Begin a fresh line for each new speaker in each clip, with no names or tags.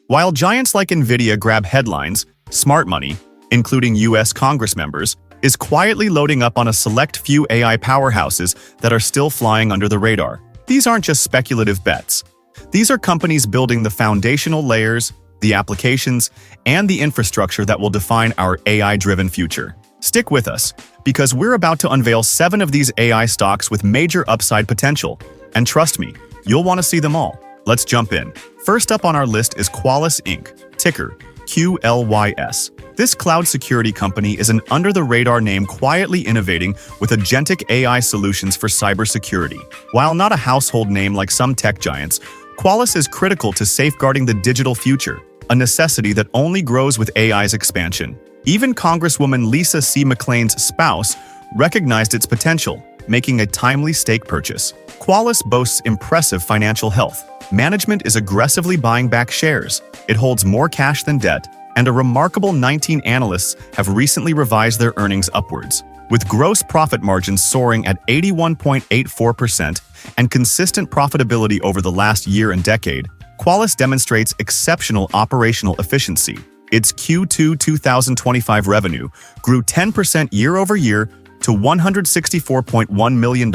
While giants like NVIDIA grab headlines, smart money, including US Congress members, is quietly loading up on a select few AI powerhouses that are still flying under the radar. These aren't just speculative bets. These are companies building the foundational layers, the applications, and the infrastructure that will define our AI-driven future. Stick with us, because we're about to unveil 7 of these AI stocks with major upside potential. And trust me, you'll want to see them all. Let's jump in. First up on our list is Qualys Inc., ticker QLYS. This cloud security company is an under-the-radar name quietly innovating with agentic AI solutions for cybersecurity. While not a household name like some tech giants, Qualys is critical to safeguarding the digital future, a necessity that only grows with AI's expansion. Even Congresswoman Lisa C. McClain's spouse recognized its potential, making a timely stake purchase. Qualys boasts impressive financial health. Management is aggressively buying back shares. It holds more cash than debt, and a remarkable 19 analysts have recently revised their earnings upwards. With gross profit margins soaring at 81.84% and consistent profitability over the last year and decade, Qualys demonstrates exceptional operational efficiency. Its Q2 2025 revenue grew 10% year-over-year to $164.1 million,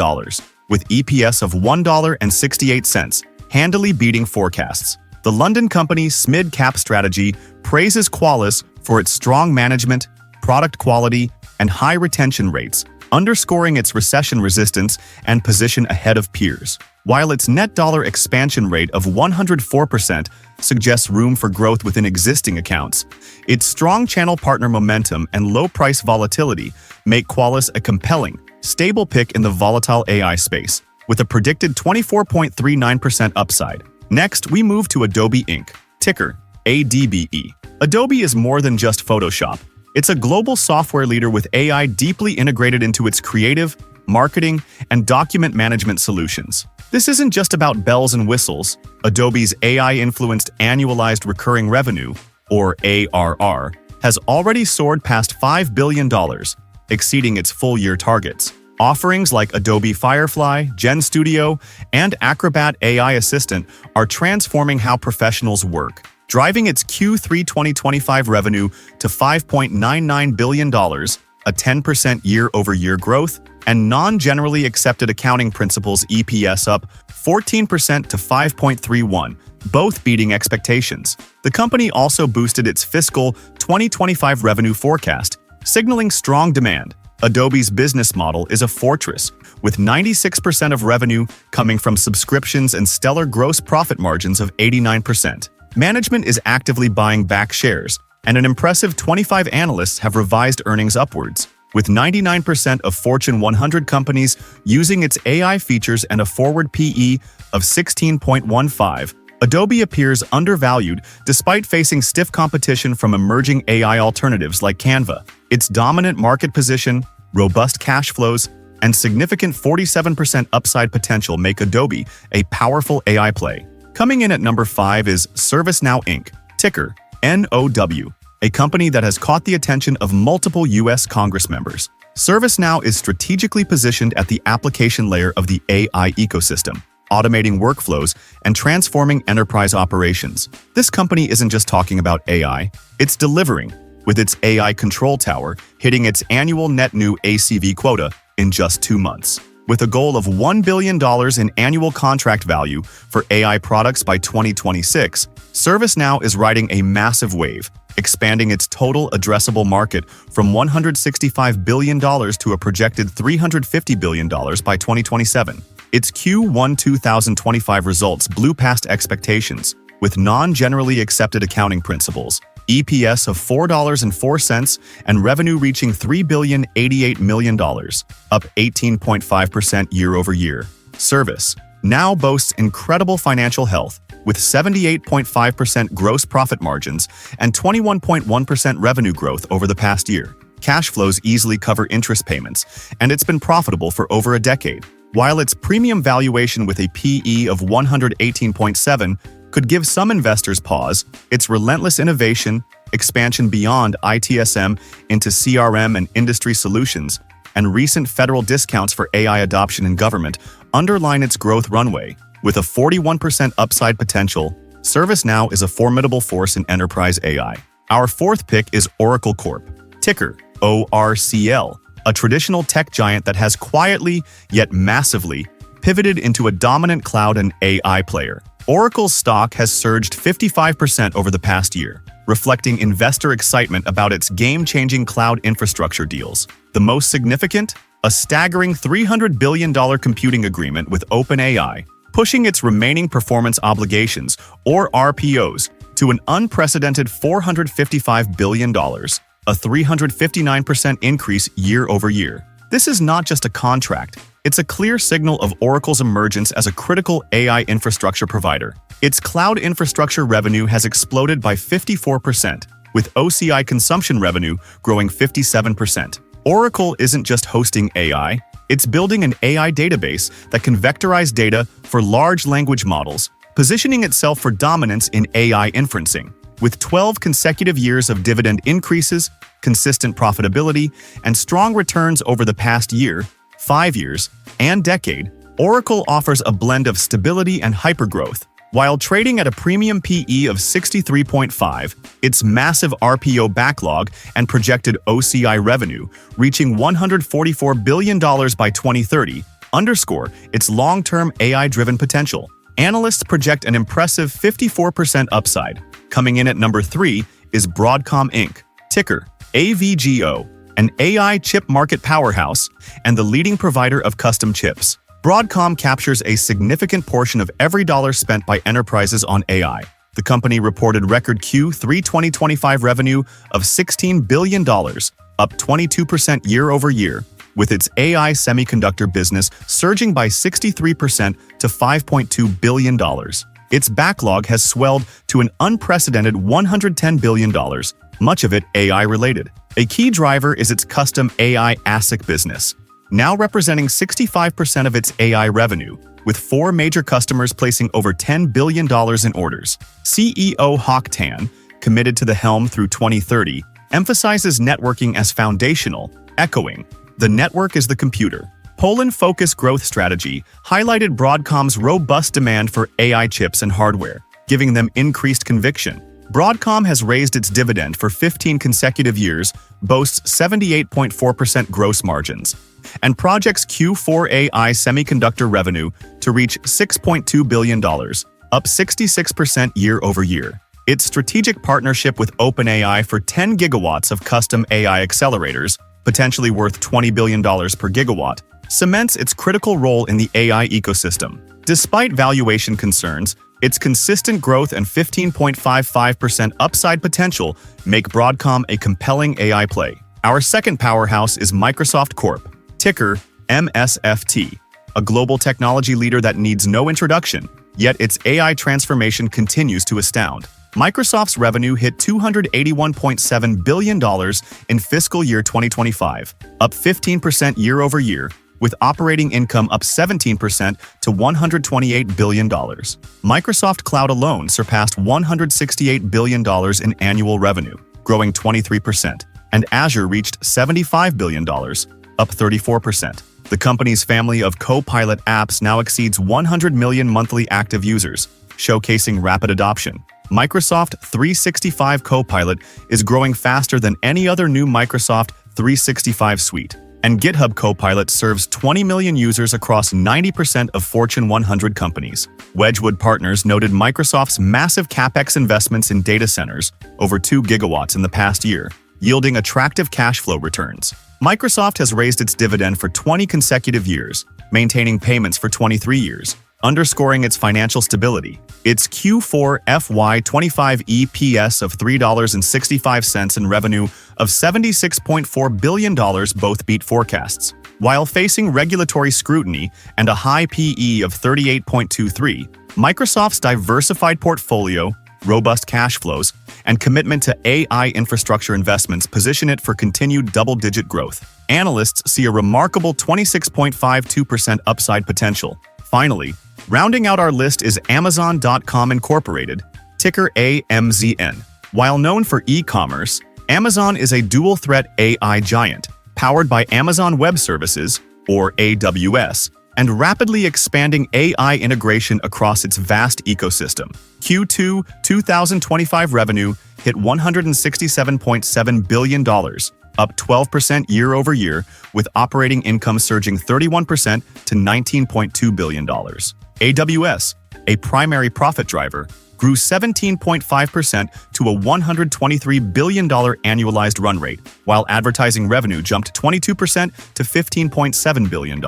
with EPS of $1.68, handily beating forecasts. The London company SMID Cap Strategy praises Qualys for its strong management, product quality, and high retention rates, underscoring its recession resistance and position ahead of peers. While its net dollar expansion rate of 104% suggests room for growth within existing accounts, its strong channel partner momentum and low price volatility make Qualys a compelling, stable pick in the volatile AI space, with a predicted 24.39% upside. Next, we move to Adobe Inc., ticker ADBE. Adobe is more than just Photoshop. It's a global software leader with AI deeply integrated into its creative, marketing, and document management solutions. This isn't just about bells and whistles. Adobe's AI-influenced annualized recurring revenue, or ARR, has already soared past $5 billion, exceeding its full-year targets. Offerings like Adobe Firefly, GenStudio, and Acrobat AI Assistant are transforming how professionals work, driving its Q3 2025 revenue to $5.99 billion, a 10% year-over-year growth, and non-generally accepted accounting principles EPS up 14% to 5.31, both beating expectations. The company also boosted its fiscal 2025 revenue forecast, signaling strong demand. Adobe's business model is a fortress, with 96% of revenue coming from subscriptions and stellar gross profit margins of 89%. Management is actively buying back shares, and an impressive 25 analysts have revised earnings upwards. With 99% of Fortune 100 companies using its AI features and a forward PE of 16.15, Adobe appears undervalued despite facing stiff competition from emerging AI alternatives like Canva. Its dominant market position, robust cash flows, and significant 47% upside potential make Adobe a powerful AI play. Coming in at number 5 is ServiceNow Inc., ticker NOW, a company that has caught the attention of multiple US Congress members. ServiceNow is strategically positioned at the application layer of the AI ecosystem, automating workflows and transforming enterprise operations. This company isn't just talking about AI, it's delivering, with its AI Control Tower hitting its annual net new ACV quota in just 2 months. With a goal of $1 billion in annual contract value for AI products by 2026, ServiceNow is riding a massive wave, expanding its total addressable market from $165 billion to a projected $350 billion by 2027. Its Q1 2025 results blew past expectations, with non-generally accepted accounting principles, EPS of $4.04, and revenue reaching $3,088 million, up 18.5% year-over-year. ServiceNow boasts incredible financial health, with 78.5% gross profit margins and 21.1% revenue growth over the past year. Cash flows easily cover interest payments, and it's been profitable for over a decade. While its premium valuation with a PE of 118.7 could give some investors pause, its relentless innovation, expansion beyond ITSM into CRM and industry solutions, and recent federal discounts for AI adoption in government underline its growth runway. With a 41% upside potential, ServiceNow is a formidable force in enterprise AI. Our fourth pick is Oracle Corp, ticker ORCL, a traditional tech giant that has quietly, yet massively, pivoted into a dominant cloud and AI player. Oracle's stock has surged 55% over the past year, reflecting investor excitement about its game-changing cloud infrastructure deals. The most significant? A staggering $300 billion computing agreement with OpenAI, pushing its remaining performance obligations, or RPOs, to an unprecedented $455 billion, a 359% increase year over year. This is not just a contract, it's a clear signal of Oracle's emergence as a critical AI infrastructure provider. Its cloud infrastructure revenue has exploded by 54%, with OCI consumption revenue growing 57%. Oracle isn't just hosting AI, it's building an AI database that can vectorize data for large language models, positioning itself for dominance in AI inferencing. With 12 consecutive years of dividend increases, consistent profitability, and strong returns over the past year, 5 years, and decade, Oracle offers a blend of stability and hypergrowth. While trading at a premium PE of 63.5, its massive RPO backlog and projected OCI revenue, reaching $144 billion by 2030, underscore its long-term AI-driven potential. Analysts project an impressive 54% upside. Coming in at number 3 is Broadcom Inc., ticker AVGO, an AI chip market powerhouse and the leading provider of custom chips. Broadcom captures a significant portion of every dollar spent by enterprises on AI. The company reported record Q3 2025 revenue of $16 billion, up 22% year over year, with its AI semiconductor business surging by 63% to $5.2 billion. Its backlog has swelled to an unprecedented $110 billion, much of it AI-related. A key driver is its custom AI ASIC business, now representing 65% of its AI revenue, with 4 major customers placing over $10 billion in orders. CEO Hock Tan, committed to the helm through 2030, emphasizes networking as foundational, echoing, "The network is the computer." Poland-focused growth strategy highlighted Broadcom's robust demand for AI chips and hardware, giving them increased conviction. Broadcom has raised its dividend for 15 consecutive years, boasts 78.4% gross margins, and projects Q4 AI semiconductor revenue to reach $6.2 billion, up 66% year over year. Its strategic partnership with OpenAI for 10 gigawatts of custom AI accelerators, potentially worth $20 billion per gigawatt, cements its critical role in the AI ecosystem. Despite valuation concerns, its consistent growth and 15.55% upside potential make Broadcom a compelling AI play. Our second powerhouse is Microsoft Corp, ticker MSFT, a global technology leader that needs no introduction, yet its AI transformation continues to astound. Microsoft's revenue hit $281.7 billion in fiscal year 2025, up 15% year over year, with operating income up 17% to $128 billion. Microsoft Cloud alone surpassed $168 billion in annual revenue, growing 23%, and Azure reached $75 billion, up 34%. The company's family of Copilot apps now exceeds 100 million monthly active users, showcasing rapid adoption. Microsoft 365 Copilot is growing faster than any other new Microsoft 365 suite, and GitHub Copilot serves 20 million users across 90% of Fortune 100 companies. Wedgwood Partners noted Microsoft's massive capex investments in data centers, over 2 gigawatts in the past year, yielding attractive cash flow returns. Microsoft has raised its dividend for 20 consecutive years, maintaining payments for 23 years, underscoring its financial stability. Its Q4 FY25 EPS of $3.65 and revenue of $76.4 billion both beat forecasts. While facing regulatory scrutiny and a high PE of 38.23, Microsoft's diversified portfolio, robust cash flows, and commitment to AI infrastructure investments position it for continued double-digit growth. Analysts see a remarkable 26.52% upside potential. Finally, rounding out our list is Amazon.com Incorporated, ticker AMZN. While known for e-commerce, Amazon is a dual-threat AI giant, powered by Amazon Web Services, or AWS, and rapidly expanding AI integration across its vast ecosystem. Q2 2025 revenue hit $167.7 billion, up 12% year-over-year, with operating income surging 31% to $19.2 billion. AWS, a primary profit driver, grew 17.5% to a $123 billion annualized run rate, while advertising revenue jumped 22% to $15.7 billion.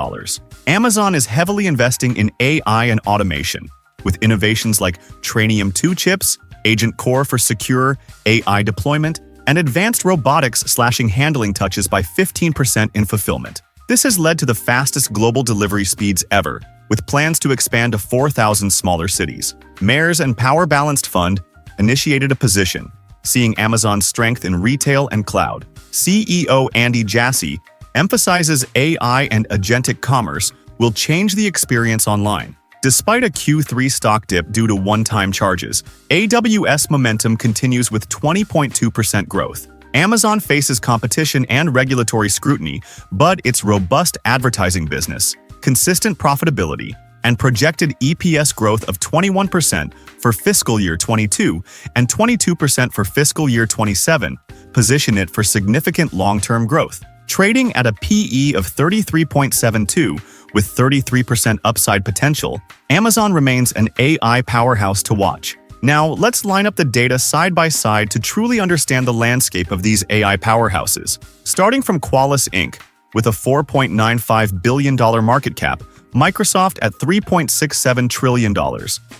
Amazon is heavily investing in AI and automation, with innovations like Trainium 2 chips, Agent Core for secure AI deployment, and advanced robotics slashing handling touches by 15% in fulfillment. This has led to the fastest global delivery speeds ever, with plans to expand to 4,000 smaller cities. Mayors and Power Balanced Fund initiated a position, seeing Amazon's strength in retail and cloud. CEO Andy Jassy emphasizes AI and agentic commerce will change the experience online. Despite a Q3 stock dip due to one-time charges, AWS momentum continues with 20.2% growth. Amazon faces competition and regulatory scrutiny, but its robust advertising business, consistent profitability, and projected EPS growth of 21% for fiscal year 22 and 22% for fiscal year 27 position it for significant long-term growth. Trading at a PE of 33.72 with 33% upside potential, Amazon remains an AI powerhouse to watch. Now, let's line up the data side by side to truly understand the landscape of these AI powerhouses. Starting from Qualys Inc., with a $4.95 billion market cap, Microsoft at $3.67 trillion.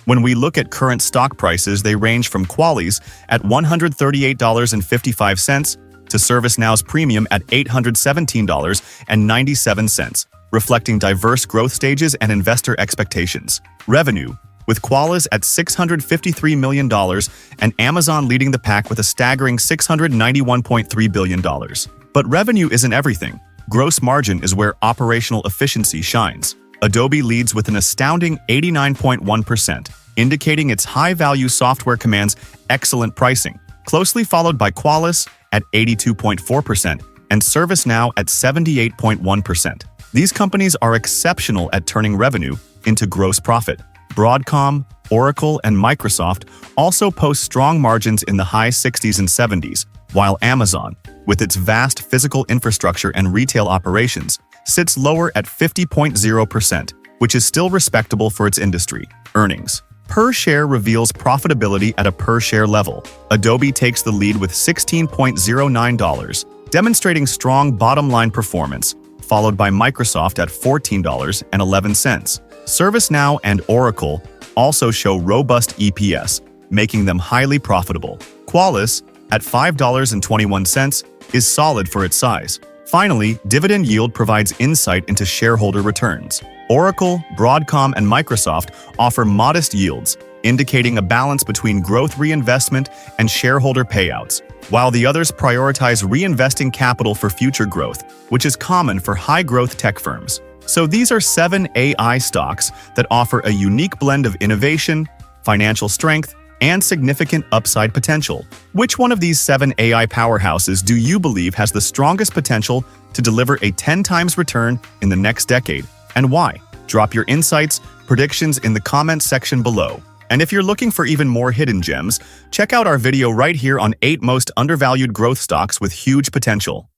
When we look at current stock prices, they range from Qualys at $138.55 to ServiceNow's premium at $817.97, reflecting diverse growth stages and investor expectations. Revenue, with Qualys at $653 million and Amazon leading the pack with a staggering $691.3 billion. But revenue isn't everything. Gross margin is where operational efficiency shines. Adobe leads with an astounding 89.1%, indicating its high-value software commands excellent pricing, closely followed by Qualys at 82.4% and ServiceNow at 78.1%. These companies are exceptional at turning revenue into gross profit. Broadcom, Oracle, and Microsoft also post strong margins in the high 60s and 70s, while Amazon, with its vast physical infrastructure and retail operations, sits lower at 50.0%, which is still respectable for its industry. Earnings per share reveals profitability at a per-share level. Adobe takes the lead with $16.09, demonstrating strong bottom-line performance, followed by Microsoft at $14.11. ServiceNow and Oracle also show robust EPS, making them highly profitable. Qualys, at $5.21, is solid for its size. Finally, dividend yield provides insight into shareholder returns. Oracle, Broadcom, and Microsoft offer modest yields, indicating a balance between growth reinvestment and shareholder payouts, while the others prioritize reinvesting capital for future growth, which is common for high-growth tech firms. So these are 7 AI stocks that offer a unique blend of innovation, financial strength, and significant upside potential. Which one of these 7 AI powerhouses do you believe has the strongest potential to deliver a 10 times return in the next decade, and why? Drop your insights, predictions in the comments section below. And if you're looking for even more hidden gems, check out our video right here on 8 most undervalued growth stocks with huge potential.